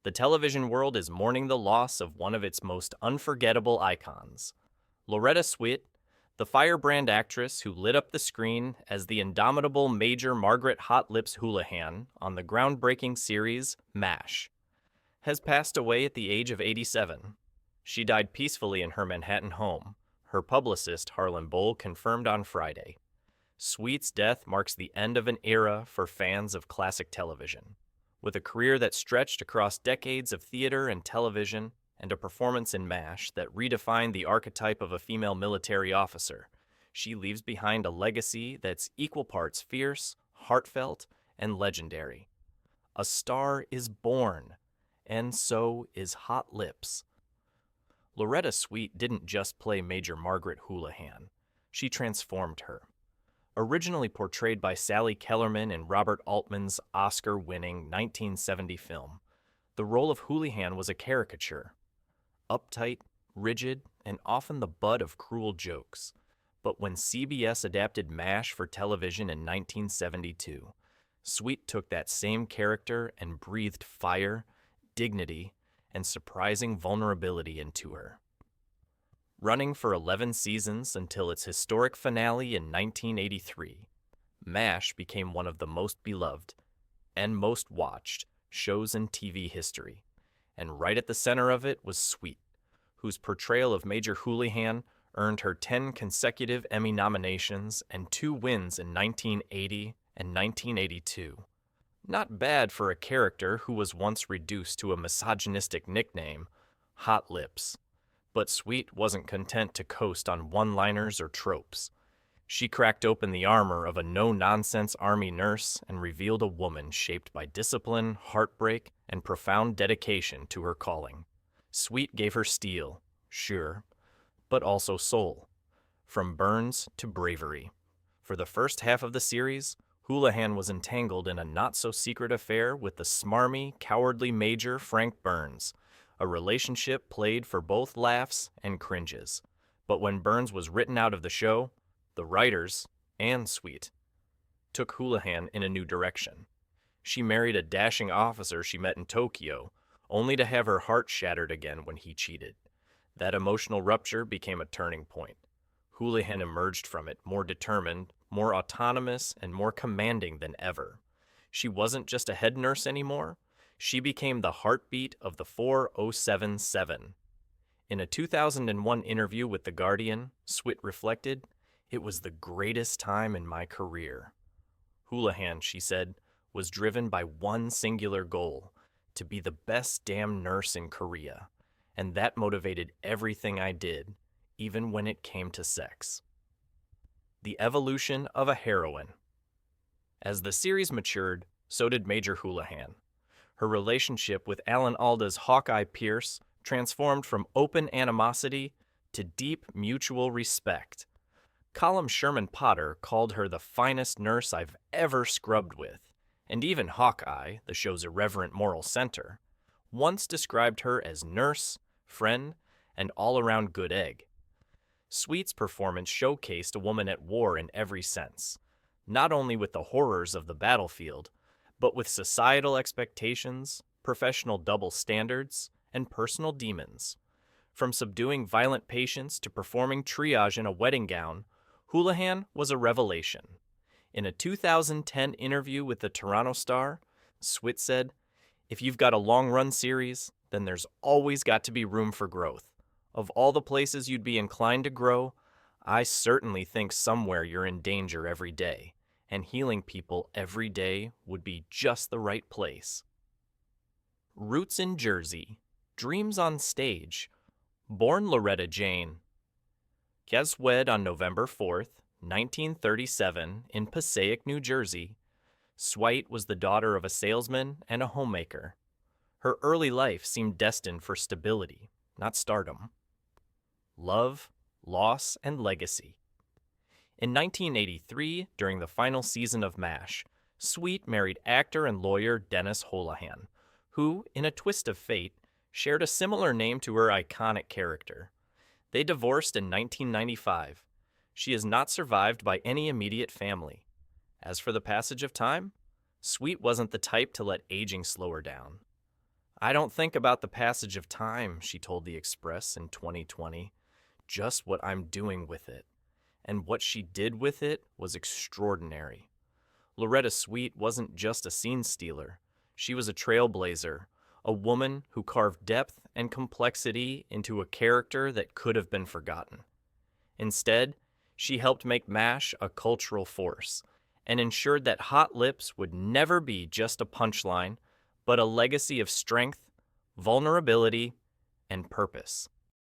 the television world is mourning the loss of one of its most unforgettable icons. Loretta Swit, the firebrand actress who lit up the screen as the indomitable Major Margaret Hot Lips Houlihan on the groundbreaking series MASH, has passed away at the age of 87. She died peacefully in her Manhattan home, her publicist Harlan Bowl confirmed on Friday. Sweet's death marks the end of an era for fans of classic television. With a career that stretched across decades of theater and television and a performance in MASH that redefined the archetype of a female military officer, she leaves behind a legacy that's equal parts fierce, heartfelt, and legendary. A star is born, and so is Hot Lips. Loretta Swit didn't just play Major Margaret Houlihan, she transformed her. Originally portrayed by Sally Kellerman in Robert Altman's Oscar-winning 1970 film, the role of Houlihan was a caricature. Uptight, rigid, and often the butt of cruel jokes. But when CBS adapted MASH for television in 1972, Swit took that same character and breathed fire, dignity, and surprising vulnerability into her. Running for 11 seasons until its historic finale in 1983, MASH became one of the most beloved and most watched shows in TV history. And right at the center of it was Swit, whose portrayal of Major Houlihan earned her 10 consecutive Emmy nominations and 2 wins in 1980 and 1982. Not bad for a character who was once reduced to a misogynistic nickname, Hot Lips. But Swit wasn't content to coast on one-liners or tropes. She cracked open the armor of a no-nonsense army nurse and revealed a woman shaped by discipline, heartbreak, and profound dedication to her calling. Swit gave her steel, sure, but also soul. From burns to bravery. For the first half of the series, Houlihan was entangled in a not-so-secret affair with the smarmy, cowardly Major Frank Burns, a relationship played for both laughs and cringes. But when Burns was written out of the show, the writers, and Swit, took Houlihan in a new direction. She married a dashing officer she met in Tokyo, only to have her heart shattered again when he cheated. That emotional rupture became a turning point. Houlihan emerged from it more determined, more autonomous, and more commanding than ever. She wasn't just a head nurse anymore. She became the heartbeat of the 4077. In a 2001 interview with The Guardian, Swit reflected, "It was the greatest time in my career." Houlihan, she said, was driven by one singular goal, to be the best damn nurse in Korea. And that motivated everything I did, even when it came to sex. The evolution of a heroine. As the series matured, so did Major Houlihan. Her relationship with Alan Alda's Hawkeye Pierce transformed from open animosity to deep mutual respect. Colum Sherman Potter called her the finest nurse I've ever scrubbed with, and even Hawkeye, the show's irreverent moral center, once described her as nurse, friend, and all-around good egg. Swit's performance showcased a woman at war in every sense, not only with the horrors of the battlefield, but with societal expectations, professional double standards, and personal demons. From subduing violent patients to performing triage in a wedding gown, Houlihan was a revelation. In a 2010 interview with the Toronto Star, Swit said, "If you've got a long-run series, then there's always got to be room for growth. Of all the places you'd be inclined to grow, I certainly think somewhere you're in danger every day, and healing people every day would be just the right place." Roots in Jersey, Dreams on Stage. Born Loretta Jane was wed on November 4th, 1937, in Passaic, New Jersey. Swit was the daughter of a salesman and a homemaker. Her early life seemed destined for stability, not stardom. Love, loss, and legacy. In 1983, during the final season of MASH, Swit married actor and lawyer Dennis Houlihan, who, in a twist of fate, shared a similar name to her iconic character. They divorced in 1995. She is not survived by any immediate family. As for the passage of time, Swit wasn't the type to let aging slow her down. I don't think about the passage of time, she told The Express in 2020, just what I'm doing with it. And what she did with it was extraordinary. Loretta Swit wasn't just a scene stealer. She was a trailblazer, a woman who carved depth and complexity into a character that could have been forgotten. Instead, she helped make MASH a cultural force and ensured that Hot Lips would never be just a punchline, but a legacy of strength, vulnerability, and purpose.